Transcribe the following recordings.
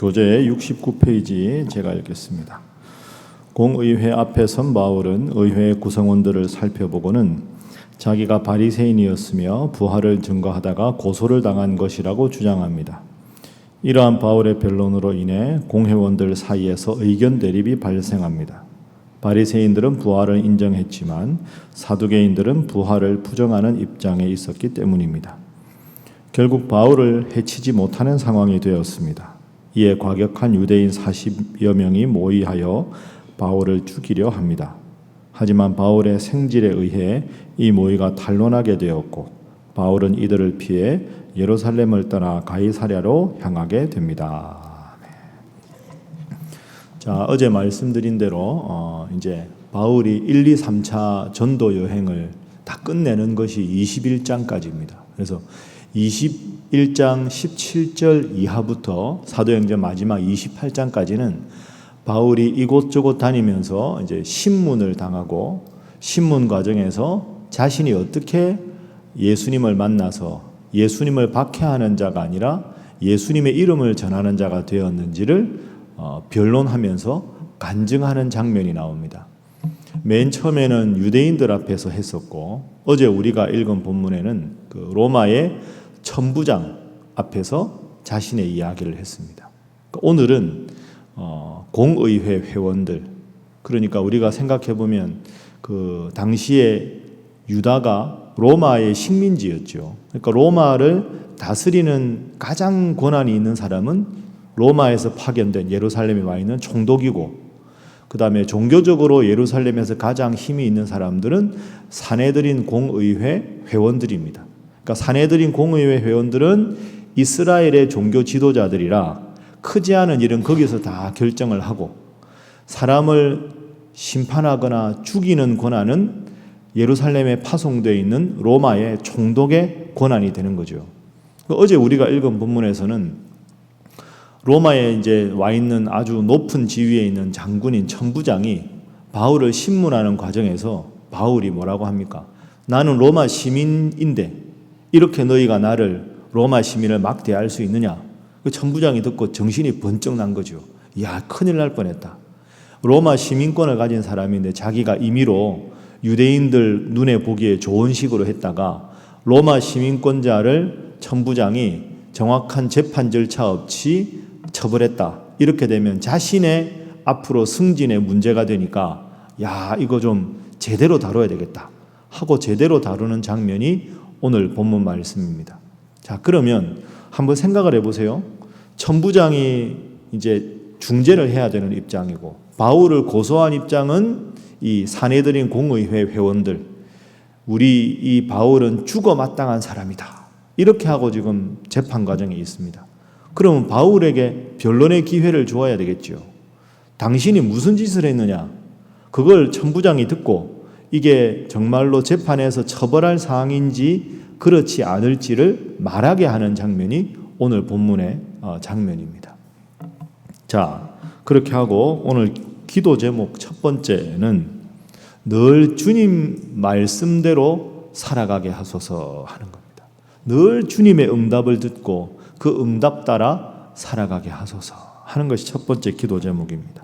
교재 69페이지 제가 읽겠습니다. 공의회 앞에 선 바울은 의회 구성원들을 살펴보고는 자기가 바리새인이었으며 부활을 증거하다가 고소를 당한 것이라고 주장합니다. 이러한 바울의 변론으로 인해 공회원들 사이에서 의견 대립이 발생합니다. 바리새인들은 부활을 인정했지만 사두개인들은 부활을 부정하는 입장에 있었기 때문입니다. 결국 바울을 해치지 못하는 상황이 되었습니다. 이에 과격한 유대인 40여 명이 모의하여 바울을 죽이려 합니다. 하지만 바울의 생질에 의해 이 모의가 탄론하게 되었고 바울은 이들을 피해 예루살렘을 떠나 가이사랴로 향하게 됩니다. 자, 어제 말씀드린 대로 이제 바울이 1, 2, 3차 전도 여행을 다 끝내는 것이 21장까지입니다. 그래서 21장 17절 이하부터 사도행전 마지막 28장까지는 바울이 이곳저곳 다니면서 이제 신문을 당하고 신문 과정에서 자신이 어떻게 예수님을 만나서 예수님을 박해하는 자가 아니라 예수님의 이름을 전하는 자가 되었는지를 변론하면서 간증하는 장면이 나옵니다. 맨 처음에는 유대인들 앞에서 했었고 어제 우리가 읽은 본문에는 그 로마의 천부장 앞에서 자신의 이야기를 했습니다. 오늘은 공의회 회원들, 그러니까 우리가 생각해 보면 그 당시에 유다가 로마의 식민지였죠. 그러니까 로마를 다스리는 가장 권한이 있는 사람은 로마에서 파견된 예루살렘에 와 있는 총독이고, 그 다음에 종교적으로 예루살렘에서 가장 힘이 있는 사람들은 사내들인 공의회 회원들입니다. 그러니까 사내들인 공의회 회원들은 이스라엘의 종교 지도자들이라 크지 않은 일은 거기서 다 결정을 하고 사람을 심판하거나 죽이는 권한은 예루살렘에 파송되어 있는 로마의 총독의 권한이 되는 거죠. 어제 우리가 읽은 본문에서는 로마에 이제 와 있는 아주 높은 지위에 있는 장군인 천부장이 바울을 신문하는 과정에서 바울이 뭐라고 합니까? 나는 로마 시민인데 이렇게 너희가 나를 로마 시민을 막 대할 수 있느냐? 그 천부장이 듣고 정신이 번쩍 난 거죠. 야, 큰일 날 뻔했다. 로마 시민권을 가진 사람인데 자기가 임의로 유대인들 눈에 보기에 좋은 식으로 했다가 로마 시민권자를 천부장이 정확한 재판 절차 없이 처벌했다. 이렇게 되면 자신의 앞으로 승진에 문제가 되니까 야, 이거 좀 제대로 다뤄야 되겠다 하고 제대로 다루는 장면이 오늘 본문 말씀입니다. 자, 그러면 한번 생각을 해보세요. 천부장이 이제 중재를 해야 되는 입장이고 바울을 고소한 입장은 이 사내들인 공의회 회원들, 우리 이 바울은 죽어 마땅한 사람이다 이렇게 하고 지금 재판 과정에 있습니다. 그러면 바울에게 변론의 기회를 주어야 되겠죠. 당신이 무슨 짓을 했느냐, 그걸 천부장이 듣고 이게 정말로 재판에서 처벌할 사항인지 그렇지 않을지를 말하게 하는 장면이 오늘 본문의 장면입니다. 자, 그렇게 하고 오늘 기도 제목 첫 번째는 늘 주님 말씀대로 살아가게 하소서 하는 겁니다. 늘 주님의 응답을 듣고 그 응답 따라 살아가게 하소서 하는 것이 첫 번째 기도 제목입니다.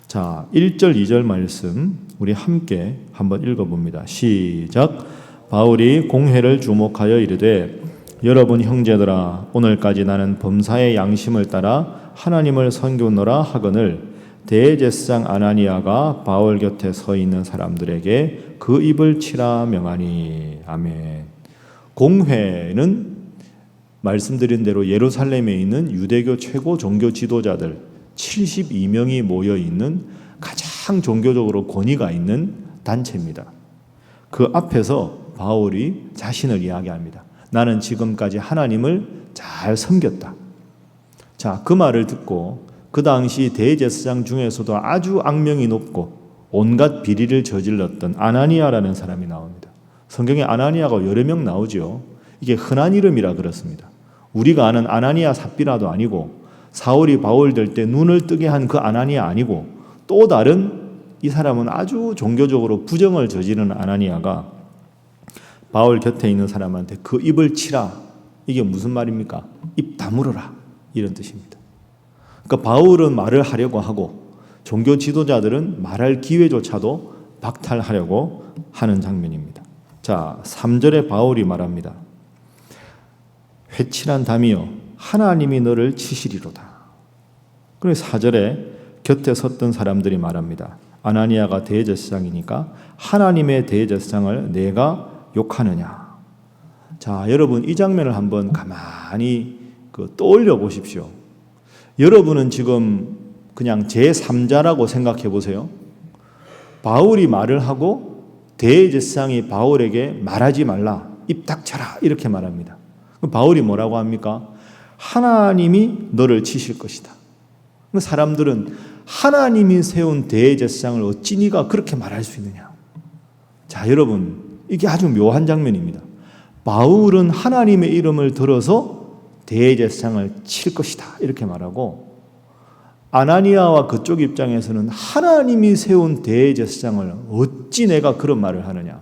자, 1절 2절 말씀 우리 함께 한번 읽어봅니다. 시작. 바울이 공회를 주목하여 이르되 여러분 형제들아, 오늘까지 나는 범사의 양심을 따라 하나님을 섬겼노라 하거늘 대제사장 아나니아가 바울 곁에 서 있는 사람들에게 그 입을 치라 명하니. 아멘. 공회는 말씀드린 대로 예루살렘에 있는 유대교 최고 종교 지도자들 72명이 모여 있는 가장 종교적으로 권위가 있는 단체입니다. 그 앞에서 바울이 자신을 이야기합니다. 나는 지금까지 하나님을 잘 섬겼다. 자, 그 말을 듣고 그 당시 대제사장 중에서도 아주 악명이 높고 온갖 비리를 저질렀던 아나니아라는 사람이 나옵니다. 성경에 아나니아가 여러 명 나오죠. 이게 흔한 이름이라 그렇습니다. 우리가 아는 아나니아 삽비라도 아니고 사울이 바울 될 때 눈을 뜨게 한 그 아나니아 아니고 또 다른 이 사람은 아주 종교적으로 부정을 저지르는 아나니아가 바울 곁에 있는 사람한테 그 입을 치라. 이게 무슨 말입니까? 입 다물어라 이런 뜻입니다. 그러니까 바울은 말을 하려고 하고 종교 지도자들은 말할 기회조차도 박탈하려고 하는 장면입니다. 자, 3절에 바울이 말합니다. 회칠한 담이여 하나님이 너를 치시리로다. 그리고 4절에 곁에 섰던 사람들이 말합니다. 아나니아가 대제사장이니까 하나님의 대제사장을 내가 욕하느냐. 자, 여러분 이 장면을 한번 가만히 떠올려 보십시오. 여러분은 지금 그냥 제3자라고 생각해 보세요. 바울이 말을 하고 대제사장이 바울에게 말하지 말라, 입 닥쳐라 이렇게 말합니다. 바울이 뭐라고 합니까? 하나님이 너를 치실 것이다. 사람들은 하나님이 세운 대제사장을 어찌 네가 그렇게 말할 수 있느냐. 자, 여러분 이게 아주 묘한 장면입니다. 바울은 하나님의 이름을 들어서 대제사장을 칠 것이다 이렇게 말하고, 아나니아와 그쪽 입장에서는 하나님이 세운 대제사장을 어찌 내가 그런 말을 하느냐.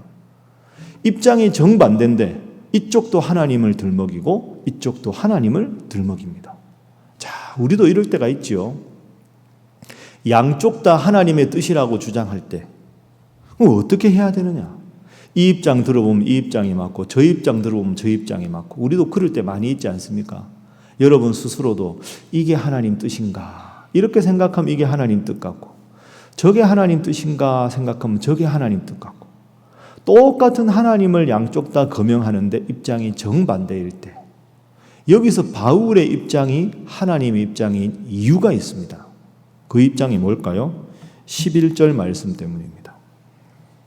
입장이 정반대인데 이쪽도 하나님을 들먹이고 이쪽도 하나님을 들먹입니다. 자, 우리도 이럴 때가 있지요. 양쪽 다 하나님의 뜻이라고 주장할 때 어떻게 해야 되느냐. 이 입장 들어보면 이 입장이 맞고 저 입장 들어보면 저 입장이 맞고, 우리도 그럴 때 많이 있지 않습니까? 여러분 스스로도 이게 하나님 뜻인가 이렇게 생각하면 이게 하나님 뜻 같고, 저게 하나님 뜻인가 생각하면 저게 하나님 뜻 같고, 똑같은 하나님을 양쪽 다 거명하는데 입장이 정반대일 때, 여기서 바울의 입장이 하나님의 입장인 이유가 있습니다. 그 입장이 뭘까요? 11절 말씀 때문입니다.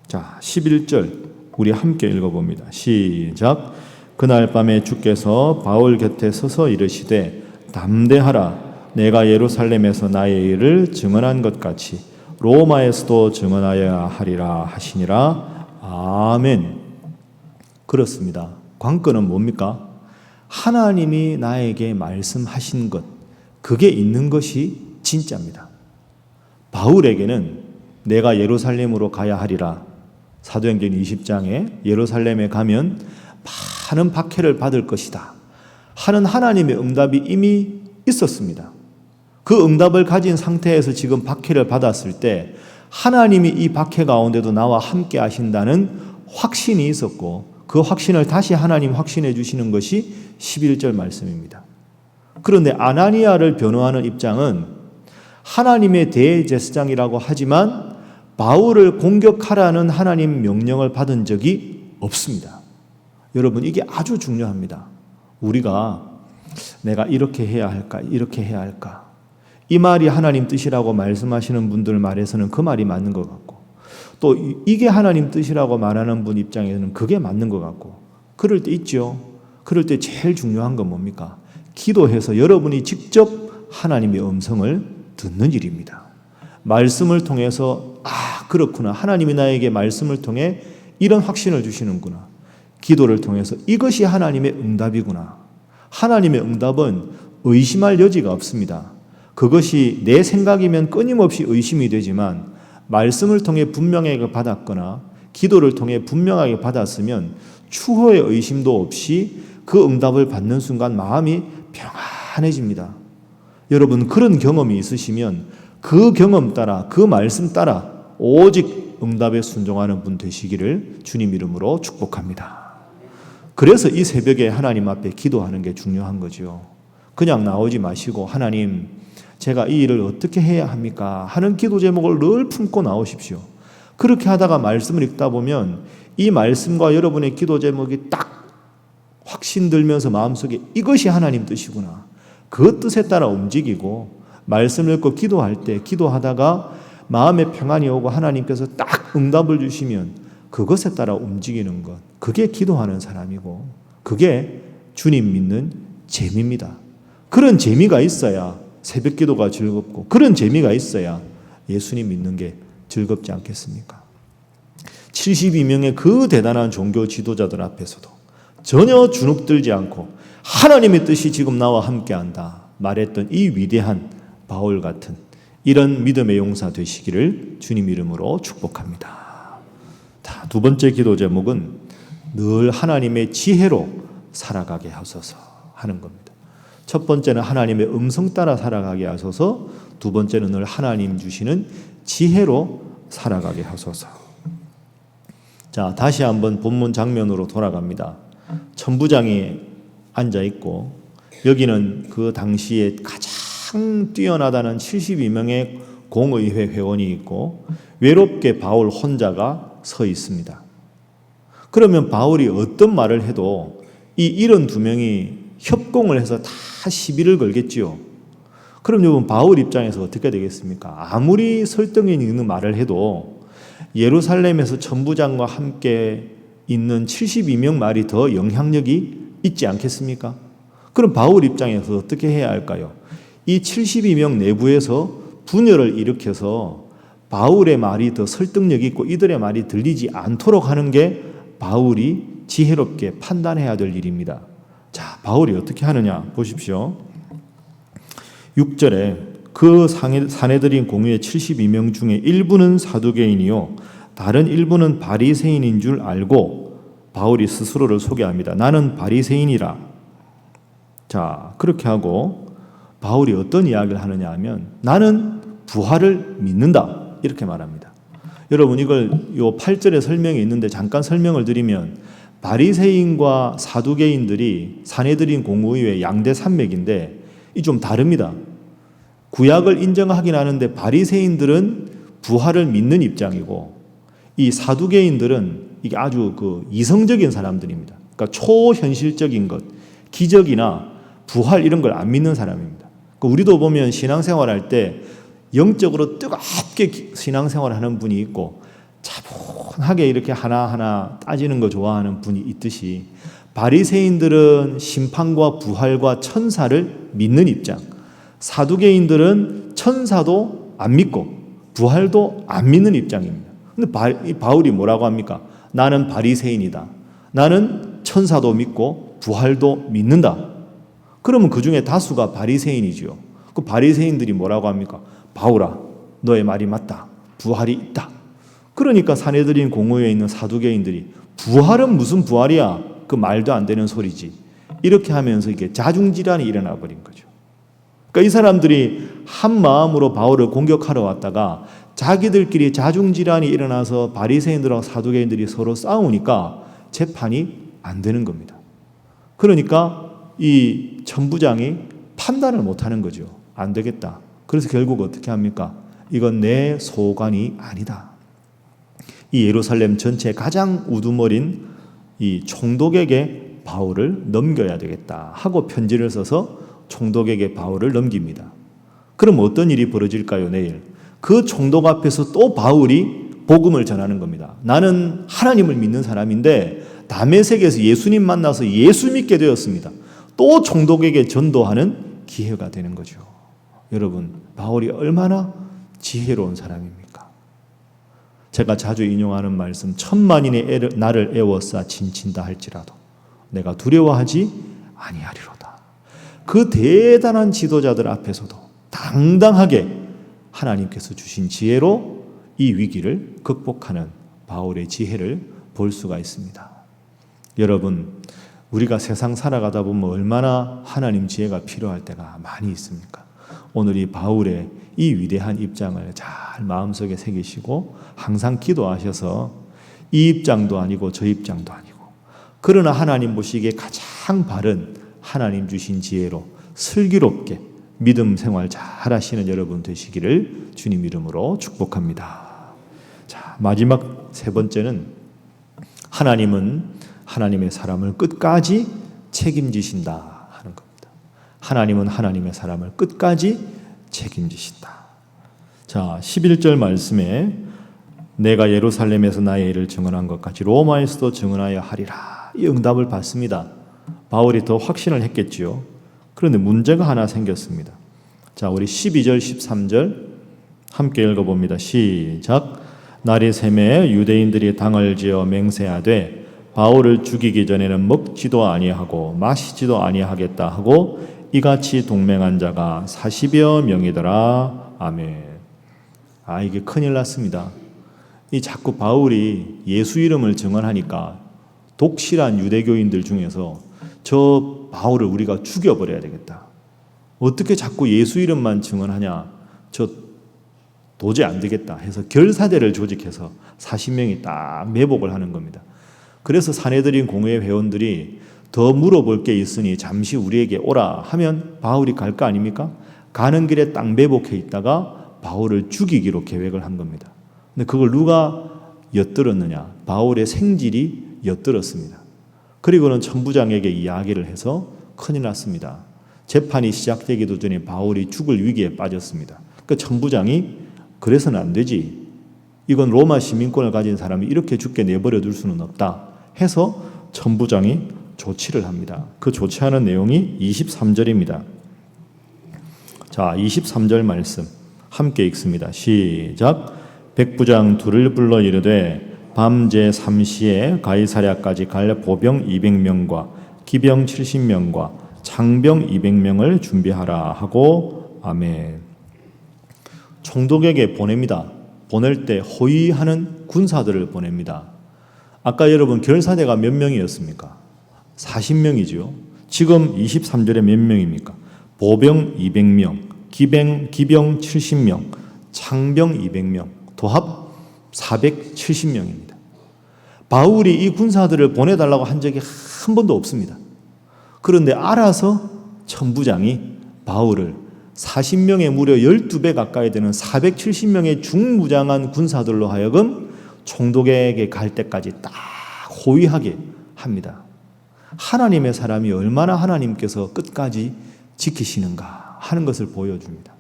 자, 11절 우리 함께 읽어봅니다. 시작. 그날 밤에 주께서 바울 곁에 서서 이르시되 담대하라. 내가 예루살렘에서 나의 일을 증언한 것 같이 로마에서도 증언하여야 하리라 하시니라. 아멘. 그렇습니다. 관건은 뭡니까? 하나님이 나에게 말씀하신 것, 그게 있는 것이 진짜입니다. 바울에게는 내가 예루살렘으로 가야 하리라, 사도행전 20장에 예루살렘에 가면 많은 박해를 받을 것이다 하는 하나님의 응답이 이미 있었습니다. 그 응답을 가진 상태에서 지금 박해를 받았을 때 하나님이 이 박해 가운데도 나와 함께 하신다는 확신이 있었고, 그 확신을 다시 하나님 확신해 주시는 것이 11절 말씀입니다. 그런데 아나니아를 변호하는 입장은 하나님의 대제사장이라고 하지만 바울을 공격하라는 하나님 명령을 받은 적이 없습니다. 여러분 이게 아주 중요합니다. 우리가 내가 이렇게 해야 할까 이렇게 해야 할까, 이 말이 하나님 뜻이라고 말씀하시는 분들 말에서는 그 말이 맞는 것 같고, 또 이게 하나님 뜻이라고 말하는 분 입장에서는 그게 맞는 것 같고, 그럴 때 있죠. 그럴 때 제일 중요한 건 뭡니까? 기도해서 여러분이 직접 하나님의 음성을 듣는 일입니다. 말씀을 통해서 그렇구나, 하나님이 나에게 말씀을 통해 이런 확신을 주시는구나, 기도를 통해서 이것이 하나님의 응답이구나. 하나님의 응답은 의심할 여지가 없습니다. 그것이 내 생각이면 끊임없이 의심이 되지만 말씀을 통해 분명하게 받았거나 기도를 통해 분명하게 받았으면 추후의 의심도 없이 그 응답을 받는 순간 마음이 평안해집니다. 여러분 그런 경험이 있으시면 그 경험 따라, 그 말씀 따라 오직 응답에 순종하는 분 되시기를 주님 이름으로 축복합니다. 그래서 이 새벽에 하나님 앞에 기도하는 게 중요한 거죠. 그냥 나오지 마시고 하나님 제가 이 일을 어떻게 해야 합니까? 하는 기도 제목을 늘 품고 나오십시오. 그렇게 하다가 말씀을 읽다 보면 이 말씀과 여러분의 기도 제목이 딱 확신 들면서 마음속에 이것이 하나님 뜻이구나, 그 뜻에 따라 움직이고, 말씀을 읽고 기도할 때 기도하다가 마음에 평안이 오고 하나님께서 딱 응답을 주시면 그것에 따라 움직이는 것, 그게 기도하는 사람이고 그게 주님 믿는 재미입니다. 그런 재미가 있어야 새벽 기도가 즐겁고, 그런 재미가 있어야 예수님 믿는 게 즐겁지 않겠습니까? 72명의 그 대단한 종교 지도자들 앞에서도 전혀 주눅들지 않고 하나님의 뜻이 지금 나와 함께한다 말했던 이 위대한 바울 같은 이런 믿음의 용사 되시기를 주님 이름으로 축복합니다. 자, 두 번째 기도 제목은 늘 하나님의 지혜로 살아가게 하소서 하는 겁니다. 첫 번째는 하나님의 음성 따라 살아가게 하소서. 두 번째는 늘 하나님 주시는 지혜로 살아가게 하소서. 자, 다시 한번 본문 장면으로 돌아갑니다. 천부장이 앉아 있고 여기는 그 당시에 가장 뛰어나다는 72명의 공의회 회원이 있고 외롭게 바울 혼자가 서 있습니다. 그러면 바울이 어떤 말을 해도 이 72명이 협공을 해서 다 시비를 걸겠지요. 그럼 여러분 바울 입장에서 어떻게 되겠습니까? 아무리 설득력 있는 말을 해도 예루살렘에서 천부장과 함께 있는 72명 말이 더 영향력이 있지 않겠습니까? 그럼 바울 입장에서 어떻게 해야 할까요? 이 72명 내부에서 분열을 일으켜서 바울의 말이 더 설득력이 있고 이들의 말이 들리지 않도록 하는 게 바울이 지혜롭게 판단해야 될 일입니다. 자, 바울이 어떻게 하느냐 보십시오. 6절에 그 사내들인 공의회 72명 중에 일부는 사두개인이요 다른 일부는 바리새인인 줄 알고 바울이 스스로를 소개합니다. 나는 바리새인이라. 자, 그렇게 하고 바울이 어떤 이야기를 하느냐 하면 나는 부활을 믿는다 이렇게 말합니다. 여러분 이걸 요 8절에 설명이 있는데 잠깐 설명을 드리면 바리새인과 사두개인들이 사내들인 공의회 양대 산맥인데 이 좀 다릅니다. 구약을 인정하긴 하는데 바리새인들은 부활을 믿는 입장이고 이 사두개인들은 이게 아주 그 이성적인 사람들입니다. 그러니까 초현실적인 것, 기적이나 부활 이런 걸 안 믿는 사람입니다. 우리도 보면 신앙생활할 때 영적으로 뜨겁게 신앙생활하는 분이 있고 차분하게 이렇게 하나하나 따지는 거 좋아하는 분이 있듯이 바리새인들은 심판과 부활과 천사를 믿는 입장, 사두개인들은 천사도 안 믿고 부활도 안 믿는 입장입니다. 근데 바울이 뭐라고 합니까? 나는 바리새인이다. 나는 천사도 믿고 부활도 믿는다. 그러면 그 중에 다수가 바리새인이지요. 그 바리새인들이 뭐라고 합니까? 바울아, 너의 말이 맞다. 부활이 있다. 그러니까 사내들인 공회에 있는 사두개인들이 부활은 무슨 부활이야? 그 말도 안 되는 소리지. 이렇게 하면서 이게 자중질환이 일어나 버린 거죠. 그러니까 이 사람들이 한 마음으로 바울을 공격하러 왔다가 자기들끼리 자중질환이 일어나서 바리새인들하고 사두개인들이 서로 싸우니까 재판이 안 되는 겁니다. 그러니까 이 천부장이 판단을 못하는 거죠. 안 되겠다. 그래서 결국 어떻게 합니까? 이건 내 소관이 아니다. 이 예루살렘 전체 가장 우두머린 이 총독에게 바울을 넘겨야 되겠다 하고 편지를 써서 총독에게 바울을 넘깁니다. 그럼 어떤 일이 벌어질까요? 내일 그 총독 앞에서 또 바울이 복음을 전하는 겁니다. 나는 하나님을 믿는 사람인데 다메섹에서 예수님 만나서 예수 믿게 되었습니다. 또 총독에게 전도하는 기회가 되는 거죠. 여러분, 바울이 얼마나 지혜로운 사람입니까? 제가 자주 인용하는 말씀, 천만인의 나를 애워싸 진친다 할지라도 내가 두려워하지 아니하리로다. 그 대단한 지도자들 앞에서도 당당하게 하나님께서 주신 지혜로 이 위기를 극복하는 바울의 지혜를 볼 수가 있습니다. 여러분, 우리가 세상 살아가다 보면 얼마나 하나님 지혜가 필요할 때가 많이 있습니까? 오늘 이 바울의 이 위대한 입장을 잘 마음속에 새기시고 항상 기도하셔서 이 입장도 아니고 저 입장도 아니고 그러나 하나님 보시기에 가장 바른 하나님 주신 지혜로 슬기롭게 믿음 생활 잘 하시는 여러분 되시기를 주님 이름으로 축복합니다. 자, 마지막 세 번째는 하나님은 하나님의 사람을 끝까지 책임지신다 하는 겁니다. 하나님은 하나님의 사람을 끝까지 책임지신다. 자, 11절 말씀에 내가 예루살렘에서 나의 일을 증언한 것 같이 로마에서도 증언하여 하리라. 이 응답을 받습니다. 바울이 더 확신을 했겠지요. 그런데 문제가 하나 생겼습니다. 자, 우리 12절, 13절 함께 읽어봅니다. 시작. 날이 새매 유대인들이 당을 지어 맹세하되 바울을 죽이기 전에는 먹지도 아니하고 마시지도 아니하겠다 하고 이같이 동맹한 자가 40여 명이더라. 아멘. 이게 큰일 났습니다. 이 자꾸 바울이 예수 이름을 증언하니까 독실한 유대교인들 중에서 저 바울을 우리가 죽여버려야 되겠다. 어떻게 자꾸 예수 이름만 증언하냐? 저 도저히 안 되겠다 해서 결사대를 조직해서 40명이 딱 매복을 하는 겁니다. 그래서 사내들인 공회 회원들이 더 물어볼 게 있으니 잠시 우리에게 오라 하면 바울이 갈 거 아닙니까? 가는 길에 딱 매복해 있다가 바울을 죽이기로 계획을 한 겁니다. 근데 그걸 누가 엿들었느냐? 바울의 생질이 엿들었습니다. 그리고는 천부장에게 이야기를 해서 큰일 났습니다. 재판이 시작되기도 전에 바울이 죽을 위기에 빠졌습니다. 그 천부장이 그래서는 안 되지. 이건 로마 시민권을 가진 사람이 이렇게 죽게 내버려 둘 수는 없다 해서 천부장이 조치를 합니다. 그 조치하는 내용이 23절입니다. 자, 23절 말씀 함께 읽습니다. 시작. 백부장 둘을 불러 이르되 밤 제3시에 가이사랴까지 갈 보병 200명과 기병 70명과 장병 200명을 준비하라 하고 아멘. 총독에게 보냅니다. 보낼 때 호위하는 군사들을 보냅니다. 아까 여러분 결사대가 몇 명이었습니까? 40명이죠. 지금 23절에 몇 명입니까? 보병 200명, 기병 70명, 장병 200명, 도합 470명입니다. 바울이 이 군사들을 보내달라고 한 적이 한 번도 없습니다. 그런데 알아서 천부장이 바울을 40명에 무려 12배 가까이 되는 470명의 중무장한 군사들로 하여금 총독에게 갈 때까지 딱 호위하게 합니다. 하나님의 사람이 얼마나 하나님께서 끝까지 지키시는가 하는 것을 보여줍니다.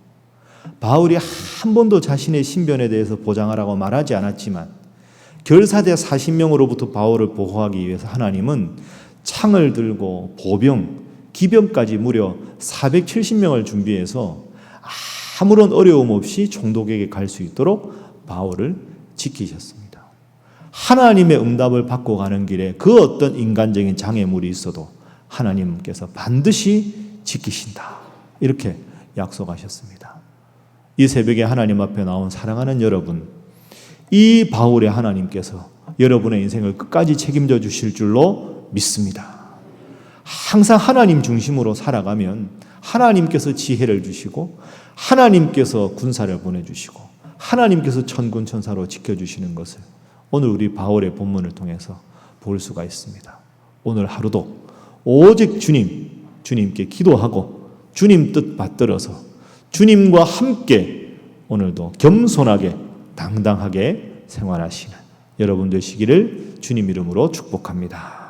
바울이 한 번도 자신의 신변에 대해서 보장하라고 말하지 않았지만 결사대 40명으로부터 바울을 보호하기 위해서 하나님은 창을 들고 보병, 기병까지 무려 470명을 준비해서 아무런 어려움 없이 총독에게 갈 수 있도록 바울을 지키셨습니다. 하나님의 응답을 받고 가는 길에 그 어떤 인간적인 장애물이 있어도 하나님께서 반드시 지키신다. 이렇게 약속하셨습니다. 이 새벽에 하나님 앞에 나온 사랑하는 여러분, 이 바울의 하나님께서 여러분의 인생을 끝까지 책임져 주실 줄로 믿습니다. 항상 하나님 중심으로 살아가면 하나님께서 지혜를 주시고 하나님께서 군사를 보내주시고 하나님께서 천군 천사로 지켜주시는 것을 오늘 우리 바울의 본문을 통해서 볼 수가 있습니다. 오늘 하루도 오직 주님께 기도하고 주님 뜻 받들어서 주님과 함께 오늘도 겸손하게 당당하게 생활하시는 여러분 되시기를 주님 이름으로 축복합니다.